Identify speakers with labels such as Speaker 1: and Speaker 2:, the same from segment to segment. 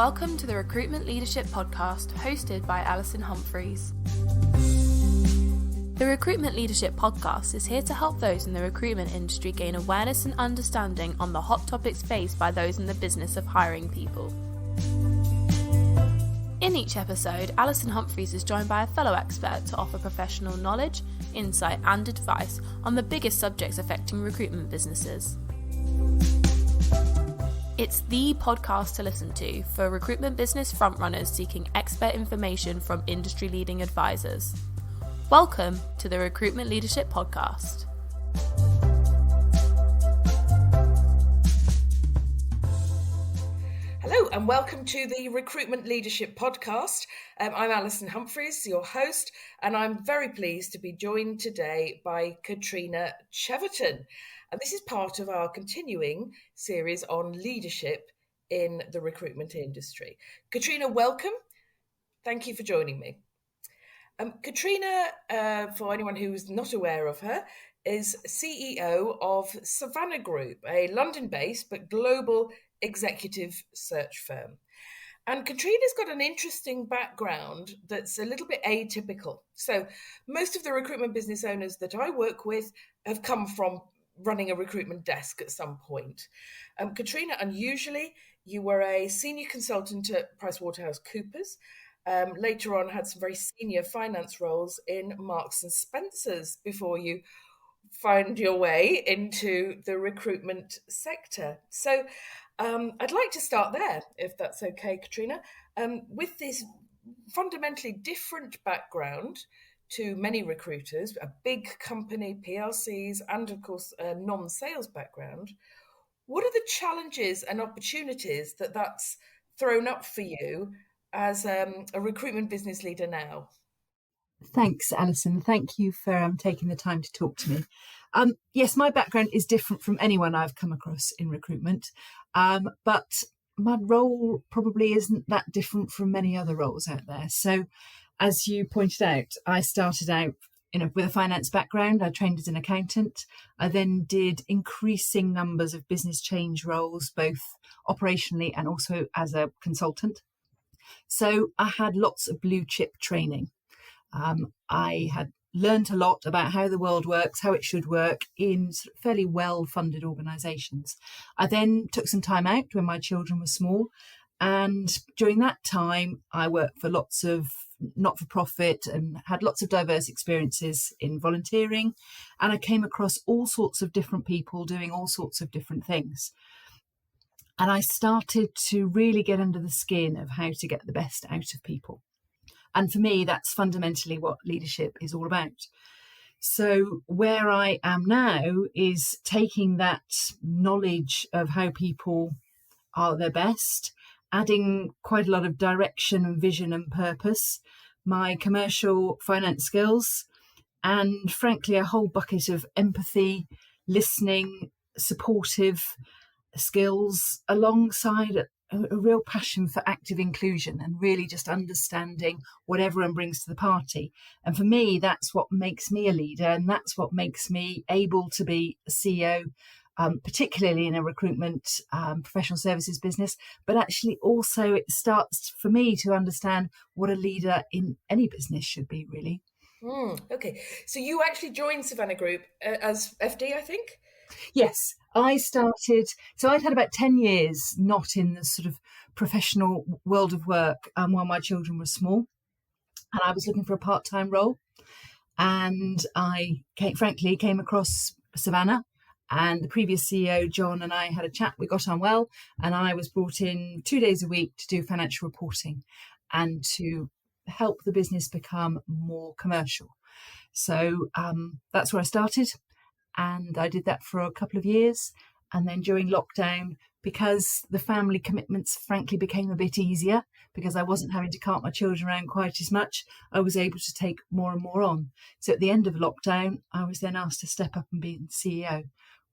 Speaker 1: Welcome to the Recruitment Leadership Podcast, hosted by Alison Humphries. The Recruitment Leadership Podcast is here to help those in the recruitment industry gain awareness and understanding on the hot topics faced by those in the business of hiring people. In each episode, Alison Humphries is joined by a fellow expert to offer professional knowledge, insight and advice on the biggest subjects affecting recruitment businesses. It's the podcast to listen to for recruitment business frontrunners seeking expert information from industry-leading advisors. Welcome to the Recruitment Leadership Podcast.
Speaker 2: Hello and welcome to the Recruitment Leadership Podcast. I'm Alison Humphries, your host, and I'm very pleased to be joined today by Katrina Cheverton. And this is part of our continuing series on leadership in the recruitment industry. Katrina, welcome. Thank you for joining me. Katrina, for anyone who's not aware of her, is CEO of Savannah Group, a London-based but global executive search firm. And Katrina's got an interesting background that's a little bit atypical. So most of the recruitment business owners that I work with have come from running a recruitment desk at some point. Katrina, unusually, you were a senior consultant at PricewaterhouseCoopers. Later on, had some very senior finance roles in Marks and Spencer's before you find your way into the recruitment sector. So I'd like to start there, if that's okay, Katrina, with this fundamentally different background to many recruiters, a big company, PLCs, and of course a non-sales background. What are the challenges and opportunities that's thrown up for you as a recruitment business leader now?
Speaker 3: Thanks, Alison. Thank you for taking the time to talk to me. Yes, my background is different from anyone I've come across in recruitment, but my role probably isn't that different from many other roles out there. So, as you pointed out, I started out with a finance background. I trained as an accountant. I then did increasing numbers of business change roles, both operationally and also as a consultant. So I had lots of blue chip training. I had learned a lot about how the world works, how it should work in fairly well-funded organisations. I then took some time out when my children were small. And during that time, I worked for lots of not-for-profit and had lots of diverse experiences in volunteering. And I came across all sorts of different people doing all sorts of different things. And I started to really get under the skin of how to get the best out of people. And for me, that's fundamentally what leadership is all about. So where I am now is taking that knowledge of how people are their best, adding quite a lot of direction and vision and purpose, my commercial finance skills, and frankly, a whole bucket of empathy, listening, supportive skills, alongside a real passion for active inclusion and really just understanding what everyone brings to the party. And for me, that's what makes me a leader, and that's what makes me able to be a CEO, particularly in a recruitment professional services business. But actually also it starts for me to understand what a leader in any business should be, really.
Speaker 2: Okay. So you actually joined Savannah Group as FD, I think?
Speaker 3: Yes, I started, so I'd had about 10 years not in the sort of professional world of work while my children were small, and I was looking for a part-time role, and I came across Savannah, and the previous CEO, John, and I had a chat. We got on well, and I was brought in 2 days a week to do financial reporting and to help the business become more commercial. So that's where I started. And I did that for a couple of years. And then during lockdown, because the family commitments, frankly, became a bit easier, because I wasn't having to cart my children around quite as much, I was able to take more and more on. So at the end of lockdown, I was then asked to step up and be CEO,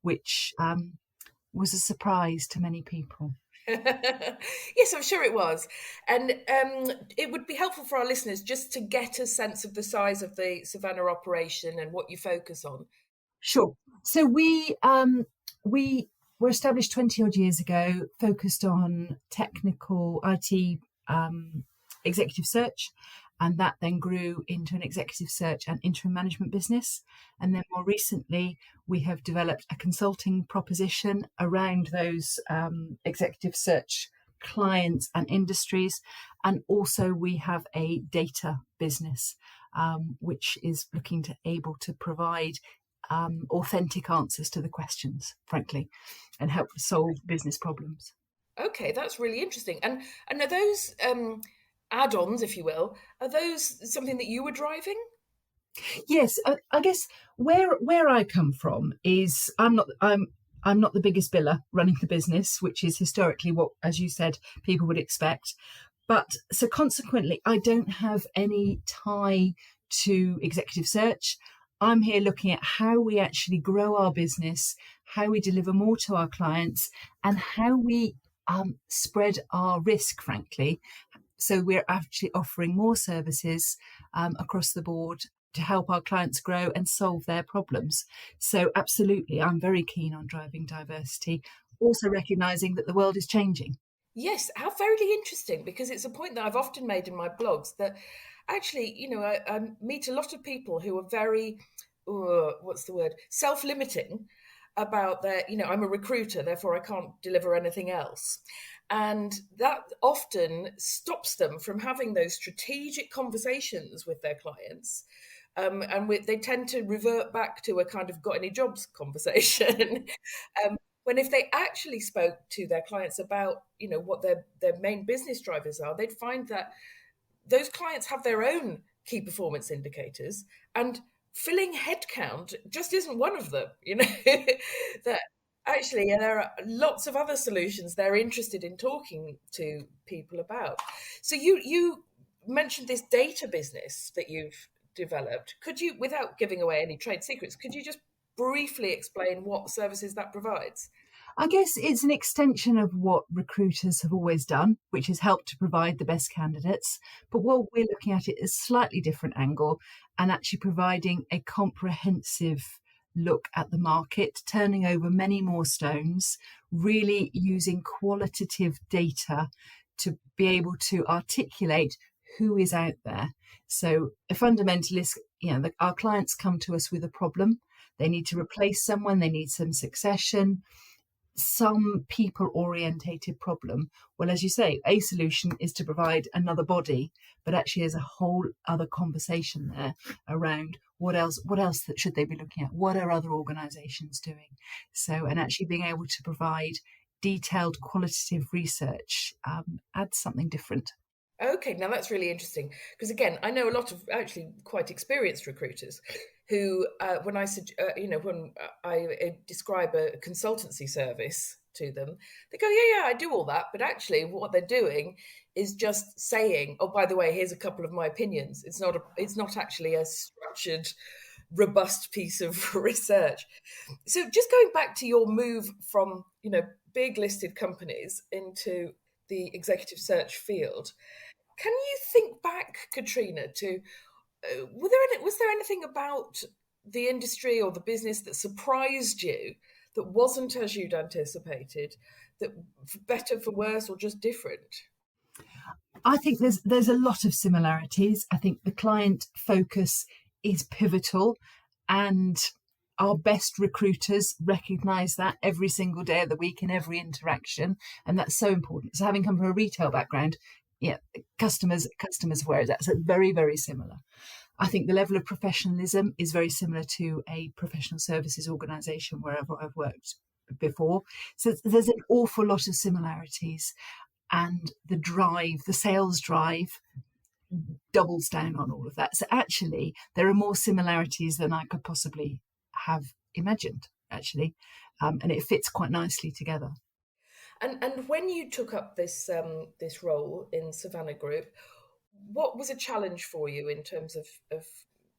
Speaker 3: which was a surprise to many people.
Speaker 2: Yes, I'm sure it was. And it would be helpful for our listeners just to get a sense of the size of the Savannah operation and what you focus on.
Speaker 3: Sure. So we were established 20 odd years ago, focused on technical IT executive search. And that then grew into an executive search and interim management business. And then more recently, we have developed a consulting proposition around those executive search clients and industries. And also we have a data business, which is looking to able to provide authentic answers to the questions, frankly, and help solve business problems.
Speaker 2: Okay, that's really interesting. And are those add-ons, if you will, are those something that you were driving?
Speaker 3: Yes, I guess where I come from is I'm not the biggest biller running the business, which is historically what, as you said, people would expect. But so consequently, I don't have any tie to executive search. I'm here looking at how we actually grow our business, how we deliver more to our clients, and how we spread our risk, frankly. So we're actually offering more services across the board to help our clients grow and solve their problems. So absolutely, I'm very keen on driving diversity, also recognising that the world is changing.
Speaker 2: Yes, how very interesting, because it's a point that I've often made in my blogs that actually, I meet a lot of people who are very, self-limiting about their, I'm a recruiter, therefore I can't deliver anything else. And that often stops them from having those strategic conversations with their clients. They tend to revert back to a kind of got any jobs conversation. When if they actually spoke to their clients about, what their main business drivers are, they'd find that those clients have their own key performance indicators, and filling headcount just isn't one of them, that actually there are lots of other solutions they're interested in talking to people about. So you mentioned this data business that you've developed. Could you, without giving away any trade secrets, could you just briefly explain what services that provides?
Speaker 3: I guess it's an extension of what recruiters have always done, which is help to provide the best candidates. But what we're looking at it is a slightly different angle, and actually providing a comprehensive look at the market, turning over many more stones, really using qualitative data to be able to articulate who is out there. So a fundamentalist, our clients come to us with a problem. They need to replace someone, they need some succession, some people-orientated problem. Well, as you say, a solution is to provide another body, but actually there's a whole other conversation there around what else should they be looking at? What are other organisations doing? So, and actually being able to provide detailed qualitative research adds something different.
Speaker 2: Okay, now that's really interesting, because again, I know a lot of actually quite experienced recruiters who, when I describe a consultancy service to them, they go, yeah, I do all that. But actually what they're doing is just saying, oh, by the way, here's a couple of my opinions. It's not actually a structured, robust piece of research. So just going back to your move from, big listed companies into the executive search field, can you think back, Katrina, to was there anything about the industry or the business that surprised you, that wasn't as you'd anticipated, that for better, for worse, or just different?
Speaker 3: I think there's a lot of similarities. I think the client focus is pivotal, and our best recruiters recognise that every single day of the week in every interaction, and that's so important. So having come from a retail background, customers aware of that. So very, very similar. I think the level of professionalism is very similar to a professional services organisation wherever I've worked before. So there's an awful lot of similarities, and the sales drive doubles down on all of that. So actually, there are more similarities than I could possibly have imagined, actually, and it fits quite nicely together.
Speaker 2: And when you took up this role in Savannah Group, what was a challenge for you in terms of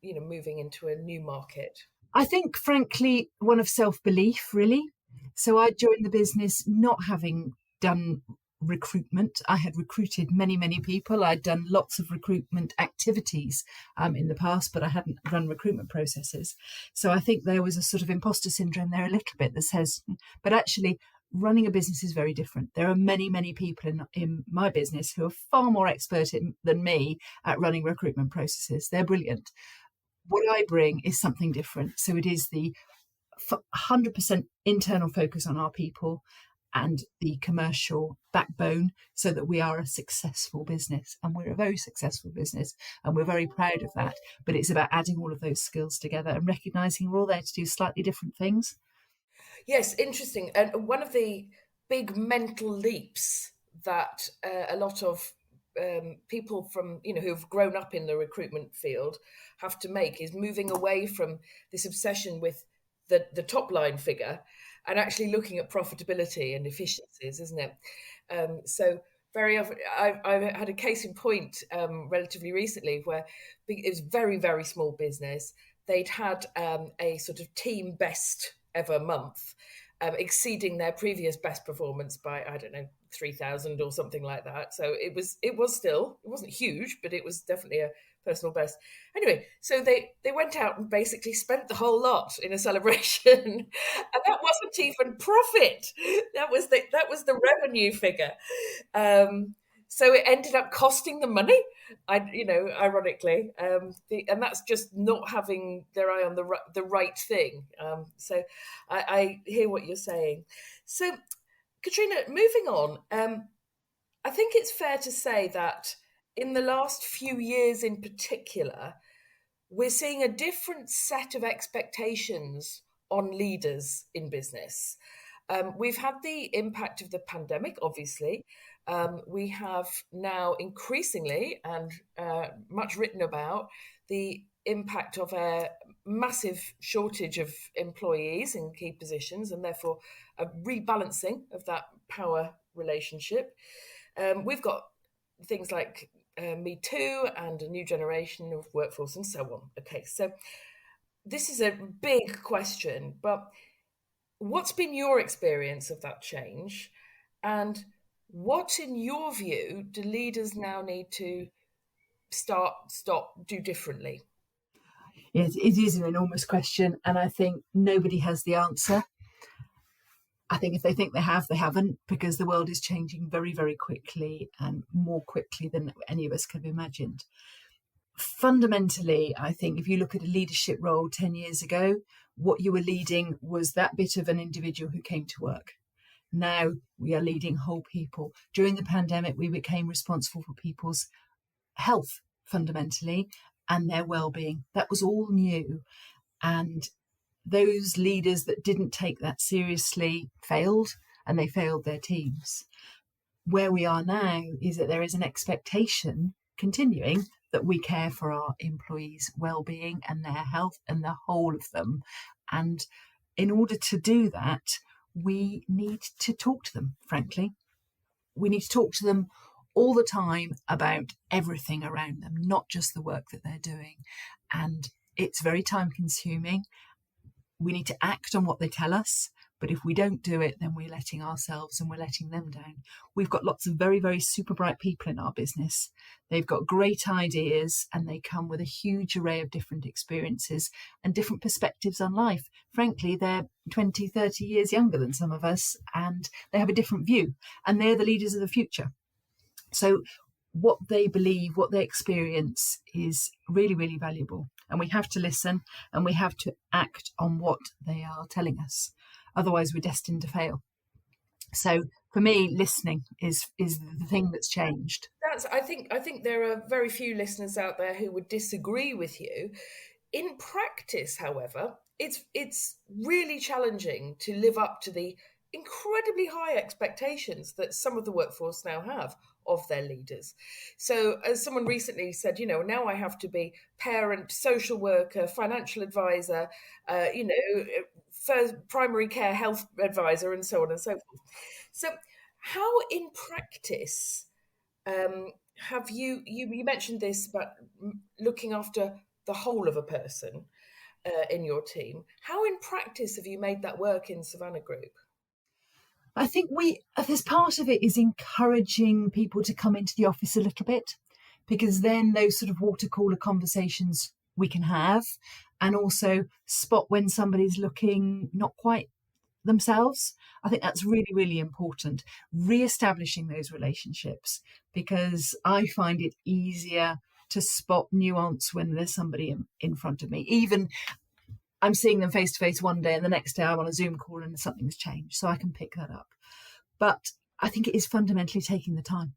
Speaker 2: moving into a new market?
Speaker 3: I think, frankly, one of self-belief, really. So I joined the business not having done recruitment. I had recruited many, many people. I'd done lots of recruitment activities in the past, but I hadn't run recruitment processes. So I think there was a sort of imposter syndrome there a little bit that says, but actually running a business is very different. There are many, many people in my business who are far more expert than me at running recruitment processes. They're brilliant. What I bring is something different. So it is the 100% internal focus on our people and the commercial backbone so that we are a successful business. And we're a very successful business and we're very proud of that. But it's about adding all of those skills together and recognising we're all there to do slightly different things.
Speaker 2: Yes, interesting. And one of the big mental leaps that a lot of people from, who've grown up in the recruitment field have to make is moving away from this obsession with the top line figure and actually looking at profitability and efficiencies, isn't it? So very often, I've had a case in point relatively recently where it was very, very small business. They'd had a sort of team best ever month, exceeding their previous best performance by, 3,000 or something like that. So it wasn't huge, but it was definitely a personal best. Anyway, so they went out and basically spent the whole lot in a celebration, and that wasn't even profit. That was the revenue figure. So it ended up costing them money. Ironically, and that's just not having their eye on the right thing. So I hear what you're saying. So, Katrina, moving on, I think it's fair to say that in the last few years in particular, we're seeing a different set of expectations on leaders in business. We've had the impact of the pandemic, obviously. We have now increasingly and much written about the impact of a massive shortage of employees in key positions and therefore a rebalancing of that power relationship. We've got things like Me Too and a new generation of workforce and so on. Okay, so this is a big question, but what's been your experience of that change? And what, in your view, do leaders now need to do differently?
Speaker 3: Yes, it is an enormous question, and I think nobody has the answer. I think if they think they have, they haven't, because the world is changing very, very quickly and more quickly than any of us could have imagined. Fundamentally, I think if you look at a leadership role 10 years ago, what you were leading was that bit of an individual who came to work. Now we are leading whole people. During the pandemic, we became responsible for people's health fundamentally and their well-being. That was all new. And those leaders that didn't take that seriously failed, and they failed their teams. Where we are now is that there is an expectation continuing that we care for our employees' well-being and their health and the whole of them. And in order to do that, we need to talk to them, frankly. We need to talk to them all the time about everything around them, not just the work that they're doing. And it's very time-consuming. We need to act on what they tell us, but if we don't do it, then we're letting ourselves and we're letting them down. We've got lots of very, very super bright people in our business. They've got great ideas and they come with a huge array of different experiences and different perspectives on life. Frankly, they're 20, 30 years younger than some of us and they have a different view and they're the leaders of the future. So what they believe, what they experience is really, really valuable. And we have to listen and we have to act on what they are telling us. Otherwise, we're destined to fail. So for me, listening is the thing that's changed.
Speaker 2: I think there are very few listeners out there who would disagree with you. In practice, however, it's really challenging to live up to the incredibly high expectations that some of the workforce now have of their leaders. So as someone recently said, now I have to be parent, social worker, financial advisor, first primary care health advisor, and so on and so forth. So how in practice have you mentioned this about looking after the whole of a person in your team. How in practice have you made that work in Savannah Group?
Speaker 3: I think there's part of it is encouraging people to come into the office a little bit, because then those sort of water cooler conversations we can have, and also spot when somebody's looking not quite themselves. I think that's really, really important. Re-establishing those relationships, because I find it easier to spot nuance when there's somebody in front of me. Even I'm seeing them face to face one day and the next day I'm on a Zoom call and something's changed, so I can pick that up. But I think it is fundamentally taking the time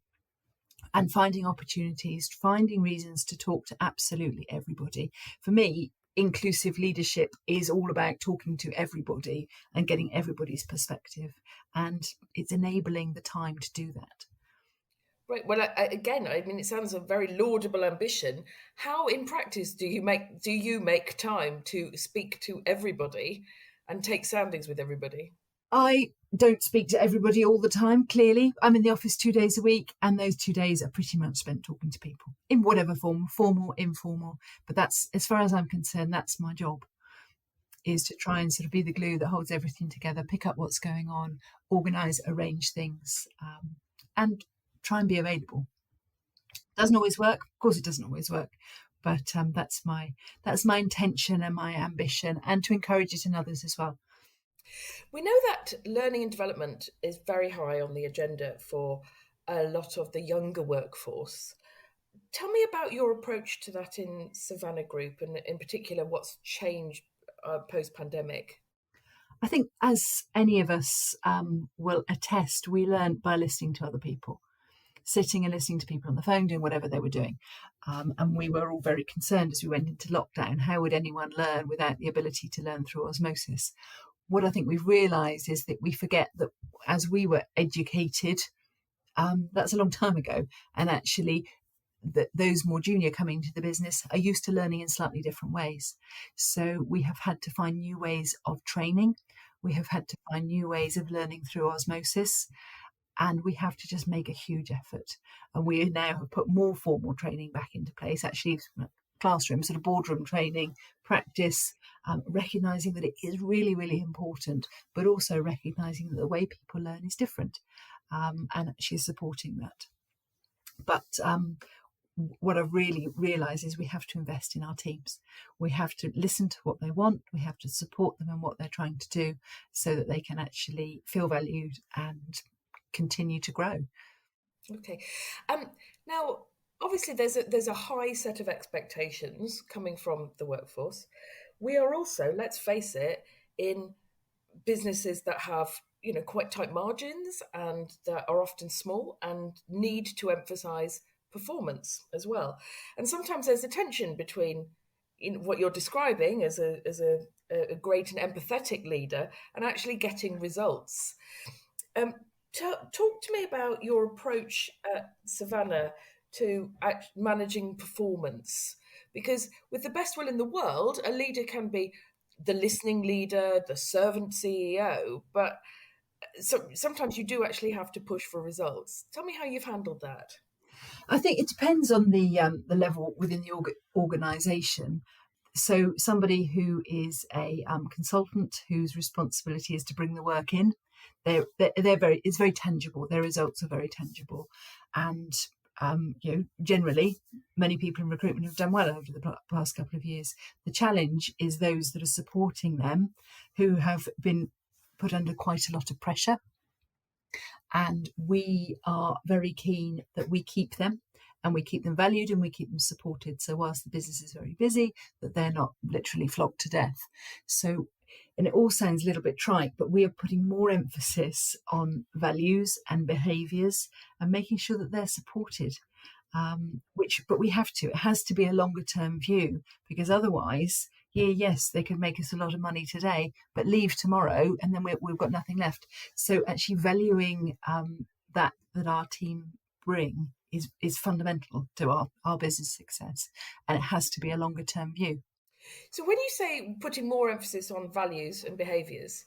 Speaker 3: and finding opportunities, finding reasons to talk to absolutely everybody. For me, inclusive leadership is all about talking to everybody and getting everybody's perspective, and it's enabling the time to do that.
Speaker 2: Right. Well, again, I mean, it sounds a very laudable ambition. How, in practice, do you make time to speak to everybody and take soundings with everybody?
Speaker 3: I don't speak to everybody all the time, clearly. I'm in the office 2 days a week, and those 2 days are pretty much spent talking to people in whatever form, formal, informal. But that's, as far as I'm concerned, that's my job, is to try and sort of be the glue that holds everything together, pick up what's going on, organise, arrange things, and try and be available. Doesn't always work. Of course, it doesn't always work. But that's my intention and my ambition, and to encourage it in others as well.
Speaker 2: We know that learning and development is very high on the agenda for a lot of the younger workforce. Tell me about your approach to that in Savannah Group, and in particular, what's changed post-pandemic.
Speaker 3: I think, as any of us will attest, we learn by listening to other people, sitting and listening to people on the phone, doing whatever they were doing. And we were all very concerned as we went into lockdown. How would anyone learn without the ability to learn through osmosis? What I think we've realised is that we forget that as we were educated, that's a long time ago, and actually those more junior coming into the business are used to learning in slightly different ways. So we have had to find new ways of training. We have had to find new ways of learning through osmosis, and we have to just make a huge effort. And we now have put more formal training back into place, actually classroom, sort of boardroom training, practice, recognising that it is really, really important, but also recognising that the way people learn is different, and actually supporting that. But what I've really realised is we have to invest in our teams. We have to listen to what they want. We have to support them in what they're trying to do, so that they can actually feel valued and continue to grow.
Speaker 2: Okay. Now, obviously, there's a high set of expectations coming from the workforce. We are also, let's face it, in businesses that have quite tight margins and that are often small and need to emphasise performance as well. And sometimes there's a tension between what you're describing as a great and empathetic leader and actually getting results. Talk to me about your approach at Savannah to managing performance, because with the best will in the world, a leader can be the listening leader, the servant CEO, but sometimes you do actually have to push for results. Tell me how you've handled that.
Speaker 3: I think it depends on the level within the organisation. So somebody who is a consultant whose responsibility is to bring the work in, it's very tangible. Their results are very tangible, and generally, many people in recruitment have done well over the past couple of years. The challenge is those that are supporting them, who have been put under quite a lot of pressure, and we are very keen that we keep them. And we keep them valued and we keep them supported. So whilst the business is very busy, that they're not literally flogged to death. So, and it all sounds a little bit trite, but we are putting more emphasis on values and behaviours and making sure that they're supported. But we have to. It has to be a longer term view, because otherwise, yes, they could make us a lot of money today, but leave tomorrow, and then we've got nothing left. So actually valuing that our team bring is fundamental to our business success, and it has to be a longer term view.
Speaker 2: So when you say putting more emphasis on values and behaviours,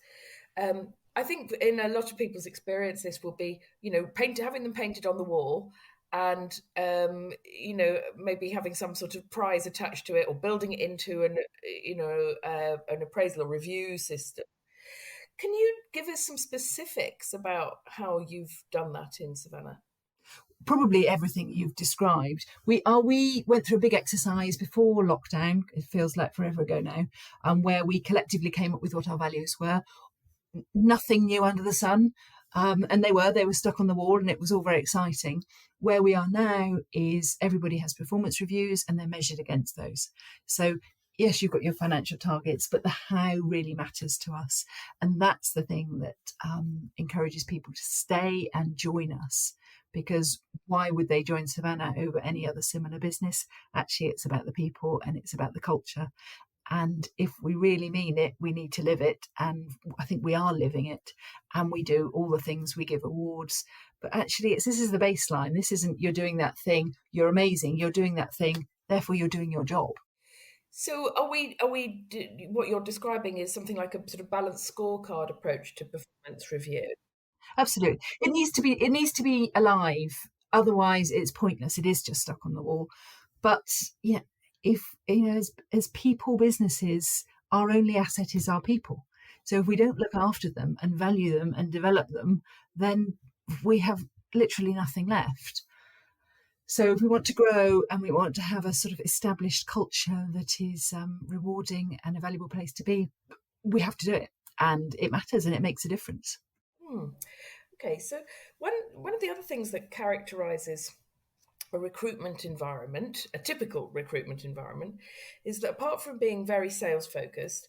Speaker 2: I think in a lot of people's experience, this will be, having them painted on the wall, and maybe having some sort of prize attached to it, or building it into an appraisal or review system. Can you give us some specifics about how you've done that in Savannah?
Speaker 3: Probably everything you've described. We went through a big exercise before lockdown. It feels like forever ago now, where we collectively came up with what our values were. nothing new under the sun. And they were stuck on the wall, and it was all very exciting. Where we are now is everybody has performance reviews and they're measured against those. So yes, you've got your financial targets, but the how really matters to us. And that's the thing that encourages people to stay and join us, because why would they join Savannah over any other similar business? Actually, it's about the people and it's about the culture. And if we really mean it, we need to live it. And I think we are living it. And we do all the things, we give awards. But actually, this is the baseline. This isn't you're doing that thing, you're amazing, you're doing that thing, therefore you're doing your job.
Speaker 2: So what you're describing is something like a sort of balanced scorecard approach to performance review?
Speaker 3: Absolutely. It needs to be alive. Otherwise, it's pointless. It is just stuck on the wall. But yeah, if as people businesses, our only asset is our people. So if we don't look after them and value them and develop them, then we have literally nothing left. So if we want to grow and we want to have a sort of established culture that is rewarding and a valuable place to be, we have to do it. And it matters and it makes a difference.
Speaker 2: Okay, so one of the other things that characterises a recruitment environment, a typical recruitment environment, is that apart from being very sales focused,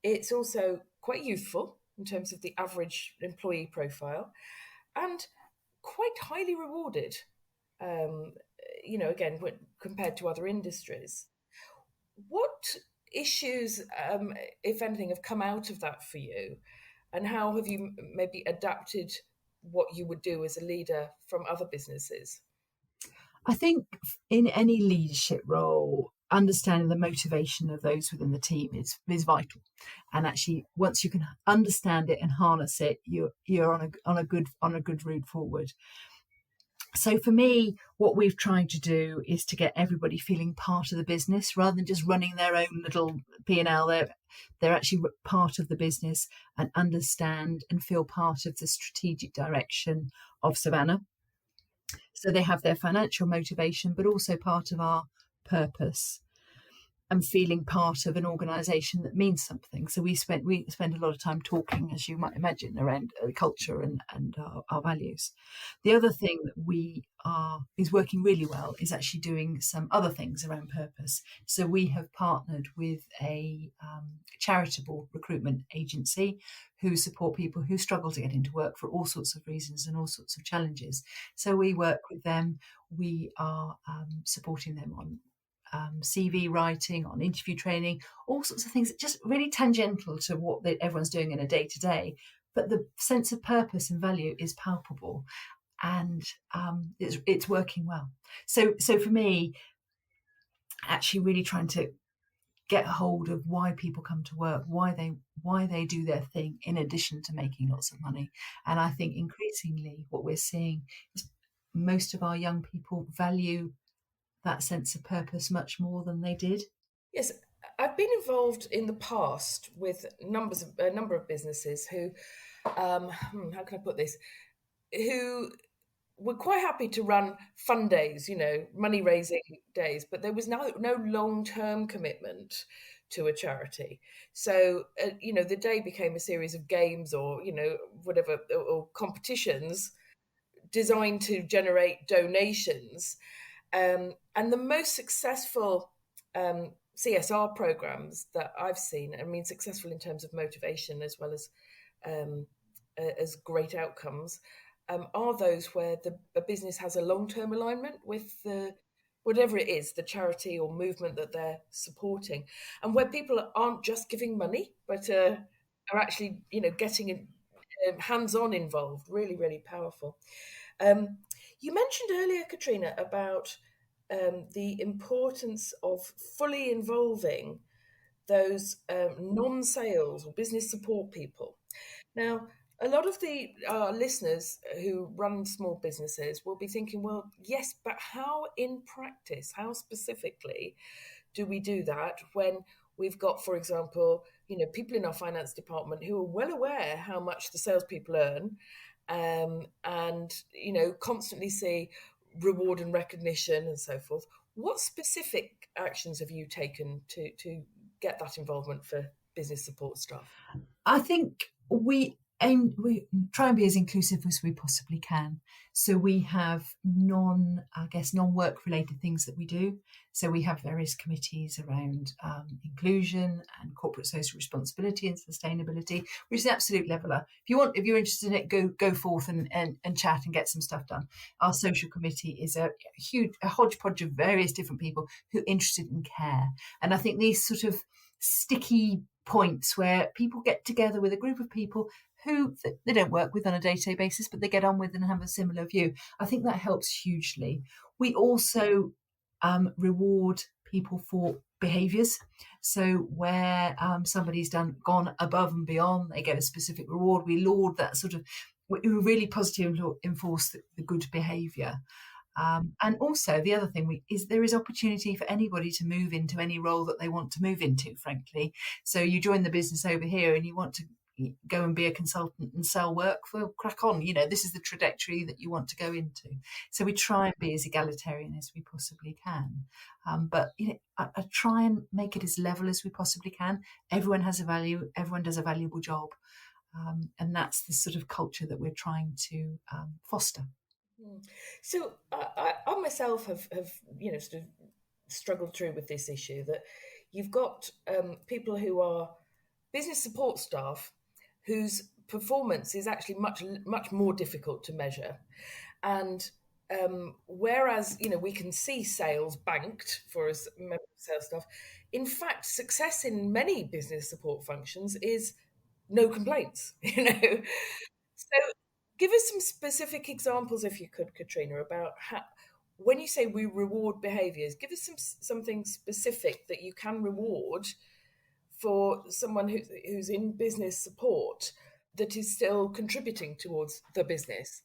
Speaker 2: it's also quite youthful in terms of the average employee profile and quite highly rewarded, again, compared to other industries. What issues, if anything, have come out of that for you? And how have you maybe adapted what you would do as a leader from other businesses?
Speaker 3: I think in any leadership role, understanding the motivation of those within the team is vital. And actually, once you can understand it and harness it, you're on a good route forward. So for me, what we've tried to do is to get everybody feeling part of the business rather than just running their own little P&L. They're actually part of the business and understand and feel part of the strategic direction of Savannah. So they have their financial motivation, but also part of our purpose and feeling part of an organisation that means something. So we spend a lot of time talking, as you might imagine, around culture and our values. The other thing that is working really well is actually doing some other things around purpose. So we have partnered with a charitable recruitment agency who support people who struggle to get into work for all sorts of reasons and all sorts of challenges. So we work with them. We are supporting them on CV writing, on interview training, all sorts of things, just really tangential to what everyone's doing in a day-to-day. But the sense of purpose and value is palpable, and it's working well. So for me, actually really trying to get hold of why people come to work, why they do their thing in addition to making lots of money. And I think increasingly what we're seeing is most of our young people value that sense of purpose much more than they did.
Speaker 2: Yes, I've been involved in the past with a number of businesses who, how can I put this, who were quite happy to run fun days, money raising days, but there was no long-term commitment to a charity. So, the day became a series of games or, whatever, or competitions designed to generate donations. And the most successful CSR programs that I've seen, successful in terms of motivation as well as great outcomes, are those where a business has a long-term alignment with whatever it is, the charity or movement that they're supporting, and where people aren't just giving money, but are actually, getting hands-on involved. Really, really powerful. You mentioned earlier, Katrina, about the importance of fully involving those non-sales or business support people. Now, a lot of our listeners who run small businesses will be thinking, well, yes, but how in practice, how specifically do we do that when we've got, for example, people in our finance department who are well aware how much the salespeople earn, and constantly see reward and recognition and so forth. What specific actions have you taken to get that involvement for business support staff?
Speaker 3: I think we And we try and be as inclusive as we possibly can. So we have non-work related things that we do. So we have various committees around inclusion and corporate social responsibility and sustainability, which is an absolute leveller. If you're interested in it, go forth and chat and get some stuff done. Our social committee is a hodgepodge of various different people who are interested in care. And I think these sort of sticky points where people get together with a group of people who they don't work with on a day-to-day basis, but they get on with and have a similar view. I think that helps hugely. We also reward people for behaviours. So where somebody's gone above and beyond, they get a specific reward. We laud that we really positively enforce the good behaviour. And also the other thing is there is opportunity for anybody to move into any role that they want to move into, frankly. So you join the business over here and you want to go and be a consultant and sell work, for crack on. This is the trajectory that you want to go into. So we try and be as egalitarian as we possibly can. But I try and make it as level as we possibly can. Everyone has a value. Everyone does a valuable job. And that's the sort of culture that we're trying to foster.
Speaker 2: So I myself have sort of struggled through with this issue that you've got people who are business support staff whose performance is actually much more difficult to measure, and whereas we can see sales banked for us sales staff, in fact success in many business support functions is no complaints. So give us some specific examples, if you could, Katrina, about how, when you say we reward behaviours, give us something specific that you can reward for someone who's in business support that is still contributing towards the business.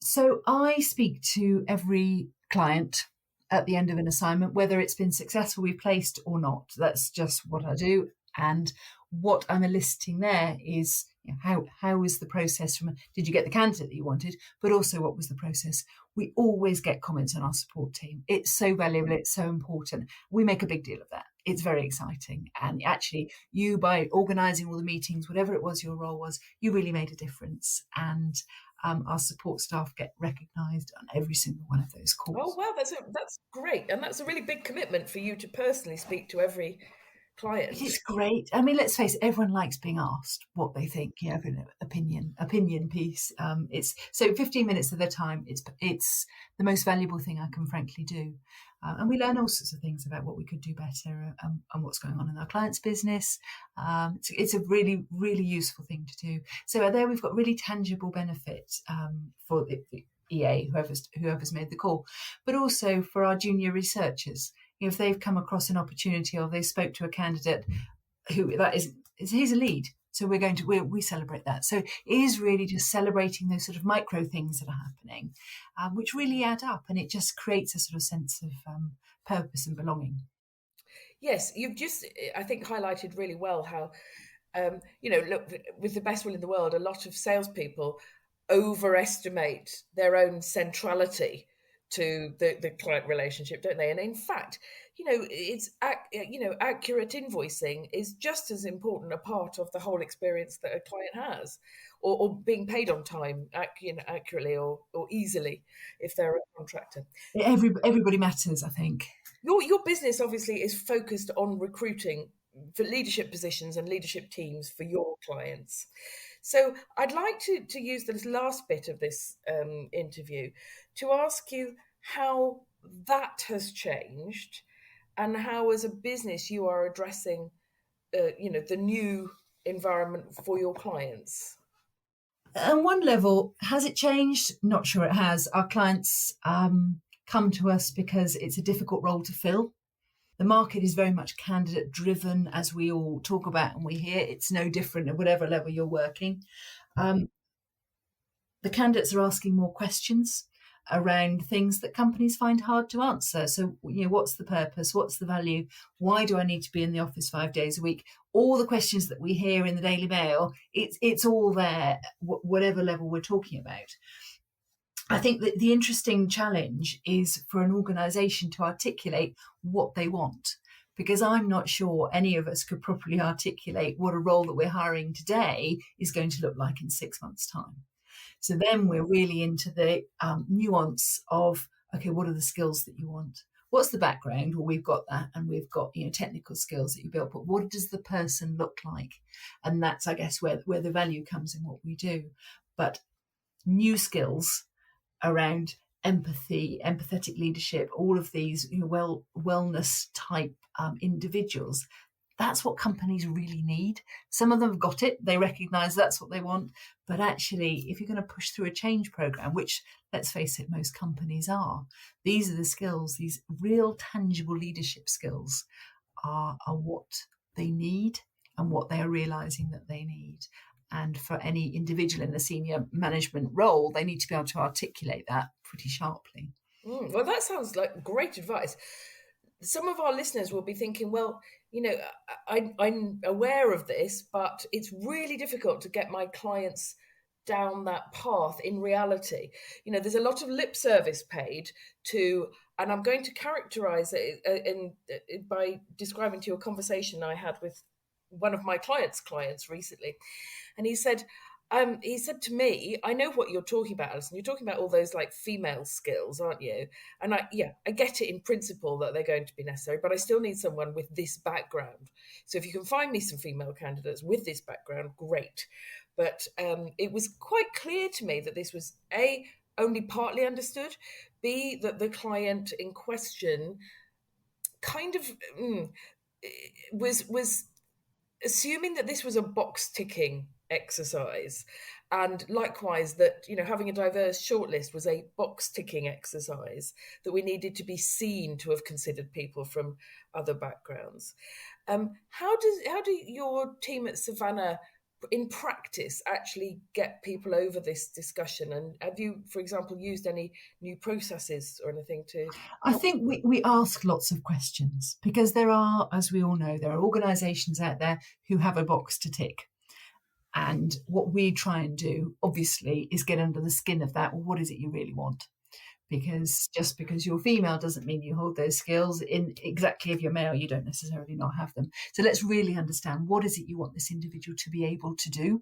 Speaker 3: So I speak to every client at the end of an assignment, whether it's been successfully placed or not. That's just what I do. And what I'm eliciting there is how was the process did you get the candidate that you wanted, but also what was the process. We always get comments on our support team. It's so valuable, it's so important. We make a big deal of that. It's very exciting. And actually, you, by organising all the meetings, whatever it was your role was, you really made a difference. And our support staff get recognised on every single one of those calls.
Speaker 2: Oh, wow, that's great. And that's a really big commitment for you to personally speak to every client.
Speaker 3: It's great. I mean, let's face it, everyone likes being asked what they think. Opinion piece. It's so 15 minutes of their time. It's the most valuable thing I can frankly do. And we learn all sorts of things about what we could do better and what's going on in our client's business. It's a really, really useful thing to do. So there we've got really tangible benefit for the EA, whoever's made the call, but also for our junior researchers. If they've come across an opportunity or they spoke to a candidate he's a lead. So we celebrate that. So it is really just celebrating those sort of micro things that are happening, which really add up, and it just creates a sort of sense of purpose and belonging.
Speaker 2: Yes, you've just, I think, highlighted really well how, look, with the best will in the world, a lot of salespeople overestimate their own centrality to the client relationship, don't they? And in fact, it's accurate invoicing is just as important a part of the whole experience that a client has, or being paid on time, accurately or easily if they're a contractor.
Speaker 3: Everybody matters, I think.
Speaker 2: Your business obviously is focused on recruiting for leadership positions and leadership teams for your clients. So I'd like to use this last bit of this interview to ask you how that has changed and how, as a business, you are addressing, the new environment for your clients.
Speaker 3: On one level, has it changed? Not sure it has. Our clients come to us because it's a difficult role to fill. The market is very much candidate driven, as we all talk about and we hear. It's no different at whatever level you're working. The candidates are asking more questions around things that companies find hard to answer. So, what's the purpose? What's the value? Why do I need to be in the office 5 days a week? All the questions that we hear in the Daily Mail, it's all there, whatever level we're talking about. I think that the interesting challenge is for an organisation to articulate what they want, because I'm not sure any of us could properly articulate what a role that we're hiring today is going to look like in 6 months' time. So then we're really into the nuance of, okay, what are the skills that you want? What's the background? Well, we've got that, and we've got, technical skills that you built, but what does the person look like? And that's, I guess, where the value comes in what we do. But new skills around empathy, empathetic leadership, all of these wellness type individuals, that's what companies really need. Some of them have got it, they recognize that's what they want, but actually, if you're going to push through a change program, which, let's face it, most companies are, these are the skills, these real tangible leadership skills are what they need and what they are realizing that they need. And for any individual in the senior management role, they need to be able to articulate that pretty sharply.
Speaker 2: Well, that sounds like great advice. Some of our listeners will be thinking, well, I'm aware of this, but it's really difficult to get my clients down that path in reality. There's a lot of lip service paid to, and I'm going to characterize it by describing to you a conversation I had with one of my clients recently. And he said to me, I know what you're talking about, Alison. You're talking about all those like female skills, aren't you? And I get it in principle that they're going to be necessary, but I still need someone with this background. So if you can find me some female candidates with this background, great. But it was quite clear to me that this was A, only partly understood, B, that the client in question kind of was assuming that this was a box ticking exercise, and likewise that having a diverse shortlist was a box ticking exercise, that we needed to be seen to have considered people from other backgrounds. How do your team at Savannah in practice actually get people over this discussion? And have you, for example, used any new processes or anything to
Speaker 3: I think we ask lots of questions, because there are, as we all know, there are organisations out there who have a box to tick. And what we try and do, obviously, is get under the skin of that. Well, what is it you really want? Because just because you're female doesn't mean you hold those skills. In exactly, if you're male, you don't necessarily not have them. So let's really understand, what is it you want this individual to be able to do?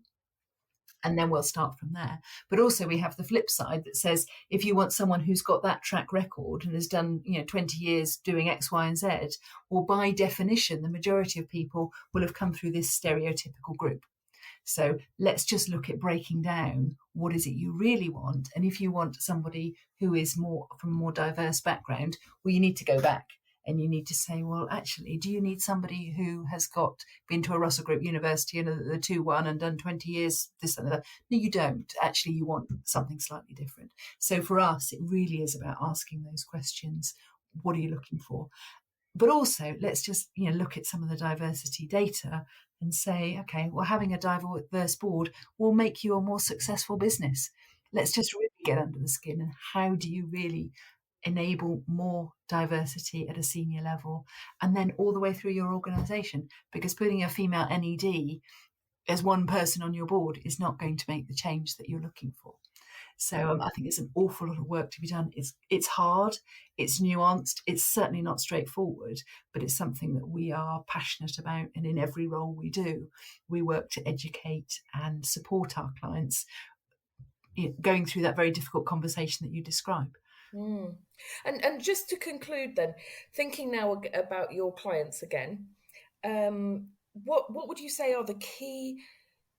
Speaker 3: And then we'll start from there. But also we have the flip side that says, if you want someone who's got that track record and has done 20 years doing X, Y, and Z, well, by definition, the majority of people will have come through this stereotypical group. So let's just look at breaking down, what is it you really want? And if you want somebody who is from a more diverse background, well, you need to go back and you need to say, well, actually, do you need somebody who has been to a Russell Group University and the 2-1 and done 20 years, this and that? No, you don't. Actually, you want something slightly different. So for us, it really is about asking those questions. What are you looking for? But also, let's just look at some of the diversity data and say, okay, well, having a diverse board will make you a more successful business. Let's just really get under the skin. And how do you really enable more diversity at a senior level, and then all the way through your organisation? Because putting a female NED as one person on your board is not going to make the change that you're looking for. So I think there's an awful lot of work to be done. It's hard, it's nuanced, it's certainly not straightforward, but it's something that we are passionate about. And in every role we do, we work to educate and support our clients going through that very difficult conversation that you describe.
Speaker 2: And just to conclude then, thinking now about your clients again, what would you say are the key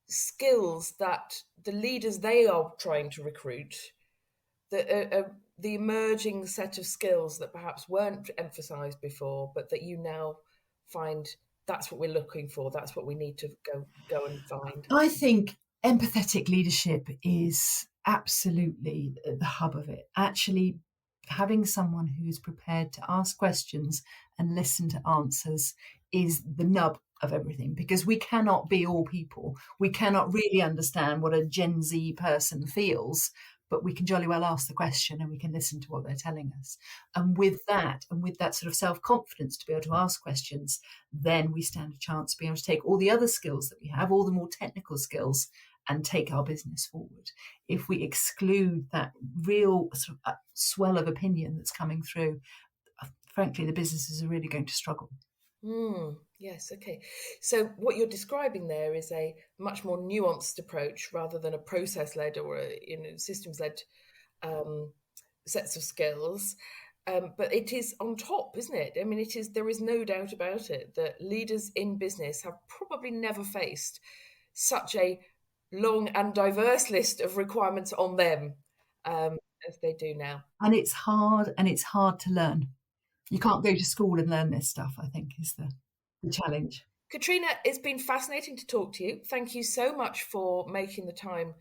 Speaker 2: skills that the leaders they are trying to recruit, the emerging set of skills that perhaps weren't emphasised before, but that you now find that's what we're looking for, that's what we need to go and find?
Speaker 3: I think empathetic leadership is absolutely the hub of it. Actually, having someone who's prepared to ask questions and listen to answers is the nub of everything, because we cannot be all people. We cannot really understand what a Gen Z person feels, but we can jolly well ask the question and we can listen to what they're telling us. And with that sort of self-confidence to be able to ask questions, then we stand a chance to be able to take all the other skills that we have, all the more technical skills, and take our business forward. If we exclude that real sort of swell of opinion that's coming through, frankly, the businesses are really going to struggle.
Speaker 2: Yes, okay. So what you're describing there is a much more nuanced approach rather than a process-led or a systems-led sets of skills. But it is on top, isn't it? I mean, it is. There is no doubt about it that leaders in business have probably never faced such a long and diverse list of requirements on them as they do now.
Speaker 3: And it's hard to learn. You can't go to school and learn this stuff, I think, is the challenge.
Speaker 2: Katrina, it's been fascinating to talk to you. Thank you so much for making the time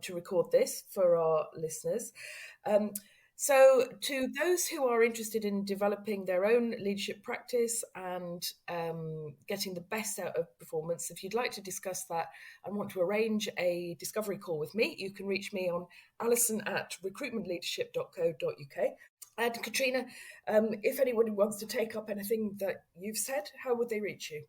Speaker 2: to record this for our listeners. So to those who are interested in developing their own leadership practice and getting the best out of performance, if you'd like to discuss that and want to arrange a discovery call with me, you can reach me on alison@recruitmentleadership.co.uk. And Katrina, if anyone wants to take up anything that you've said, how would they reach you?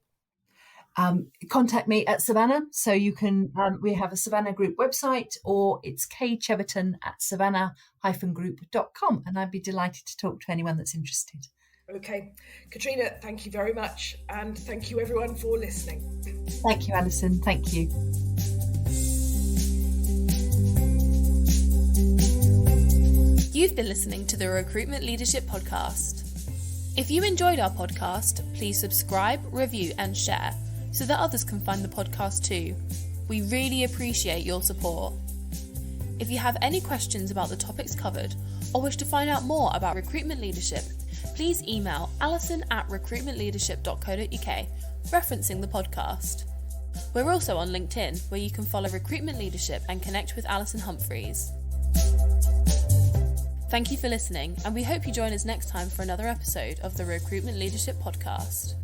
Speaker 3: Contact me at Savannah. So you can, we have a Savannah Group website, or it's kcheverton@savannah-group.com. And I'd be delighted to talk to anyone that's interested.
Speaker 2: Okay. Katrina, thank you very much. And thank you everyone for listening.
Speaker 3: Thank you, Alison. Thank you.
Speaker 1: You've been listening to the Recruitment Leadership Podcast. If you enjoyed our podcast, please subscribe, review and share so that others can find the podcast too. We really appreciate your support. If you have any questions about the topics covered or wish to find out more about recruitment leadership, please email alison@recruitmentleadership.co.uk referencing the podcast. We're also on LinkedIn, where you can follow Recruitment Leadership and connect with Alison Humphries. Thank you for listening, and we hope you join us next time for another episode of the Recruitment Leadership Podcast.